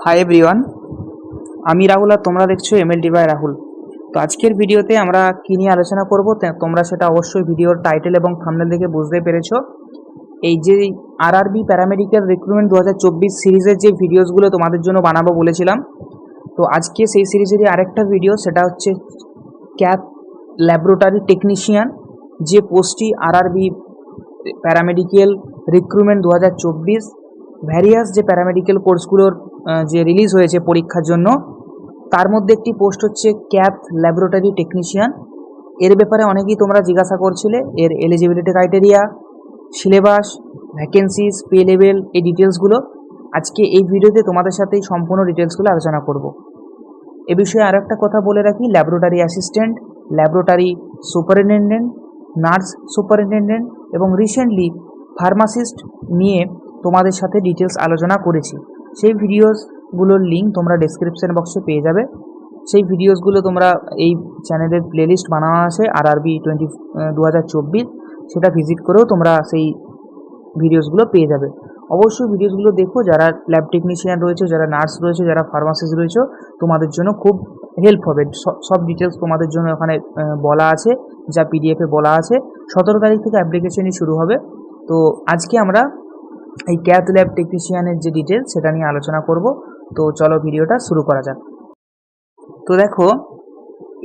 Hi everyone, আমি রাহুল আর তোমরা দেখছো এমএলডি বাই রাহুল। তো আজকের ভিডিওতে আমরা কী নিয়ে আলোচনা করব তোমরা সেটা অবশ্যই ভিডিওর টাইটেল এবং থাম্বনেল দেখে বুঝতে পেরেছো। এই যে আরআরবি প্যারামেডিক্যাল রিক্রুটমেন্ট 2024 সিরিজের যে ভিডিওসগুলো তোমাদের জন্য বানাবো বলেছিলাম, তো আজকে সেই সিরিজেরই আরেকটা ভিডিও, সেটা হচ্ছে ক্যাথ ল্যাবরেটরি টেকনিশিয়ান যে পোস্টটি আরআরবি প্যারামেডিক্যাল রিক্রুটমেন্ট 2024 ভ্যারিয়াস যে প্যারামেডিক্যাল কোর্সগুলোর যে রিলিজ হয়েছে পরীক্ষার জন্য, তার মধ্যে একটি পোস্ট হচ্ছে ক্যাথ ল্যাবরেটরি টেকনিশিয়ান। এর ব্যাপারে অনেকেই তোমরা জিজ্ঞাসা করছিলে, এর eligibility criteria, syllabus, vacancies, pay level, এই ডিটেলসগুলো আজকে এই ভিডিওতে তোমাদের সাথে এই সম্পূর্ণ ডিটেলসগুলো আলোচনা করব। এ বিষয়ে আরও একটা কথা বলে রাখি, laboratory assistant, laboratory superintendent, nurse superintendent এবং রিসেন্টলি ফার্মাসিস্ট নিয়ে তোমাদের সাথে ডিটেলস আলোচনা করেছি। সেই ভিডিওসগুলোর লিঙ্ক তোমরা ডেসক্রিপশন বক্সে পেয়ে যাবে। সেই ভিডিওসগুলো তোমরা এই চ্যানেলের প্লেলিস্ট বানানো আছে আরআরবি 2024, সেটা ভিজিট করেও তোমরা সেই ভিডিওসগুলো পেয়ে যাবে। অবশ্যই ভিডিওসগুলো দেখো, যারা ল্যাব টেকনিশিয়ান রয়েছে, যারা নার্স রয়েছে, যারা ফার্মাসিস্ট রয়েছে, তোমাদের জন্য খুব হেল্প হবে। সব ডিটেলস তোমাদের জন্য ওখানে বলা আছে, যা পিডিএফে বলা আছে। 17 তারিখ থেকে অ্যাপ্লিকেশনই শুরু হবে। তো আজকে আমরা এই ক্যাথ ল্যাব টেকনিশিয়ানের যে ডিটেলস সেটা নিয়ে আলোচনা করব। তো চলো ভিডিওটা শুরু করা যাক। তো দেখো,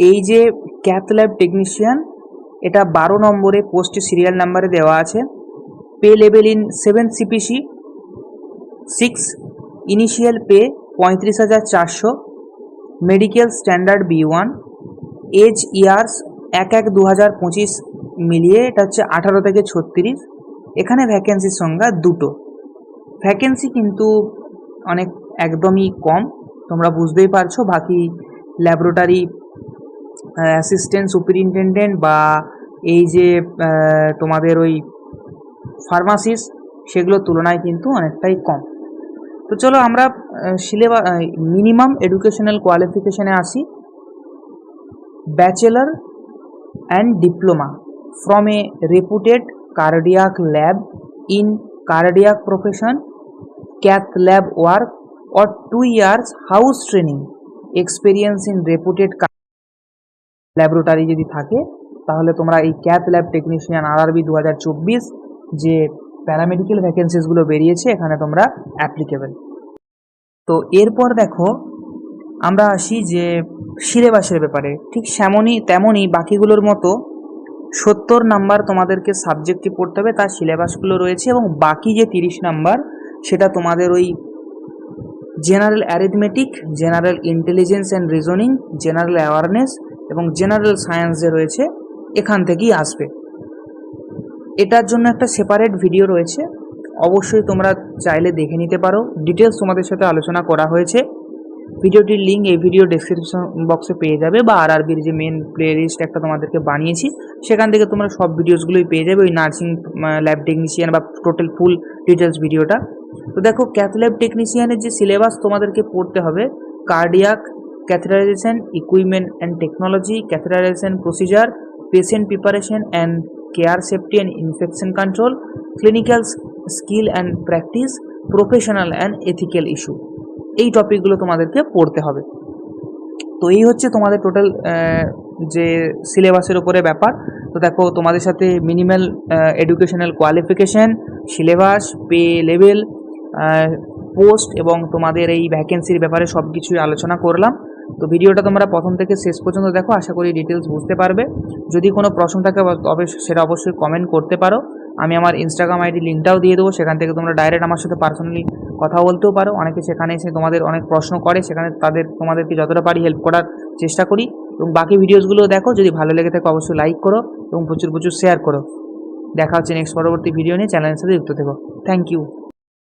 এই যে ক্যাথ ল্যাব টেকনিশিয়ান, এটা 12 নম্বরে পোস্টে সিরিয়াল নাম্বারে দেওয়া আছে। Pay level in 7 CPC 6, initial pay 35,400, medical standard B1, age years 1/1/2025 মিলিয়ে এটা হচ্ছে 18 থেকে 36। এখানে ভ্যাকেন্সির সংখ্যা 2টো। ভ্যাকেন্সি কিন্তু অনেক একদমই কম, তোমরা বুঝতেই পারছো। বাকি ল্যাবরেটরি অ্যাসিস্ট্যান্ট সুপারিনটেন্ডেন্ট বা এই যে তোমাদের ওই ফার্মাসিস্ট, সেগুলোর তুলনায় কিন্তু অনেকটাই কম। তো চলো আমরা সিলেবাস, মিনিমাম এডুকেশনাল কোয়ালিফিকেশানে আসি। Bachelor and diploma from a রেপুটেড cardiac lab in cardiac profession, cath lab work, or 2 years house training experience in reputed laboratory যদি থাকে, তাহলে তোমরা এই ক্যাথ ল্যাব টেকনিশিয়ান আরআরবি 2024 যে প্যারামেডিক্যাল ভ্যাকেন্সিসগুলো বেরিয়েছে, এখানে তোমরা অ্যাপ্লিকেবল। তো এরপর দেখো আমরা আসি যে সিলেবাসের ব্যাপারে। ঠিক তেমনই বাকিগুলোর মতো 70 নাম্বার তোমাদেরকে সাবজেক্টে পড়তে হবে, তার সিলেবাসগুলো রয়েছে, এবং বাকি যে 30 নাম্বার সেটা তোমাদের ওই general arithmetic, general intelligence and reasoning, general awareness এবং জেনারেল সায়েন্স যে রয়েছে, এখান থেকেই আসবে। এটার জন্য একটা সেপারেট ভিডিও রয়েছে, অবশ্যই তোমরা চাইলে দেখে নিতে পারো। ডিটেলস তোমাদের সাথে আলোচনা করা হয়েছে। ভিডিওটির লিঙ্ক এই ভিডিও ডেসক্রিপশন বক্সে পেয়ে যাবে, বা আরআরবির যে মেন প্লে লিস্ট একটা তোমাদেরকে বানিয়েছি, সেখান থেকে তোমরা সব ভিডিওসগুলোই পেয়ে যাবে, ওই নার্সিং ল্যাব টেকনিশিয়ান বা টোটাল ফুল ডিটেলস ভিডিওটা। তো দেখো, ক্যাথ ল্যাব টেকনিশিয়ানের যে সিলেবাস তোমাদেরকে পড়তে হবে: cardiac catheterisation equipment and technology, catheterisation procedure, patient preparation and care safety and infection control, clinical skill and practice, professional and ethical issue. এই টপিকগুলো তোমাদেরকে পড়তে হবে। তো এই হচ্ছে তোমাদের টোটাল যে সিলেবাসের উপরে ব্যাপার। তো দেখো, তোমাদের সাথে minimal educational qualification, syllabus, pay level, post এবং তোমাদের এই ভ্যাকেন্সির ব্যাপারে সব কিছুই আলোচনা করলাম। তো ভিডিওটা তোমরা প্রথম থেকে শেষ পর্যন্ত দেখো, আশা করি ডিটেলস বুঝতে পারবে। যদি কোনো প্রশ্ন থাকে তবে সেটা অবশ্যই কমেন্ট করতে পারো। আমি আমার ইনস্টাগ্রাম আইডি লিঙ্কটাও দিয়ে দেবো, সেখান থেকে তোমরা ডাইরেক্ট আমার সাথে পার্সোনালি কথা বলতেও পারো। অনেকে সেখানে এসে তোমাদের অনেক প্রশ্ন করে, সেখানে তোমাদেরকে যতটা পারি হেল্প করার চেষ্টা করি। এবং বাকি ভিডিওসগুলো দেখো, যদি ভালো লেগে থাকে অবশ্যই লাইক করো এবং প্রচুর শেয়ার করো। দেখা হচ্ছে নেক্সট পরবর্তী ভিডিও নিয়ে। চ্যানেলের সাথে যুক্ত থেকো। Thank you.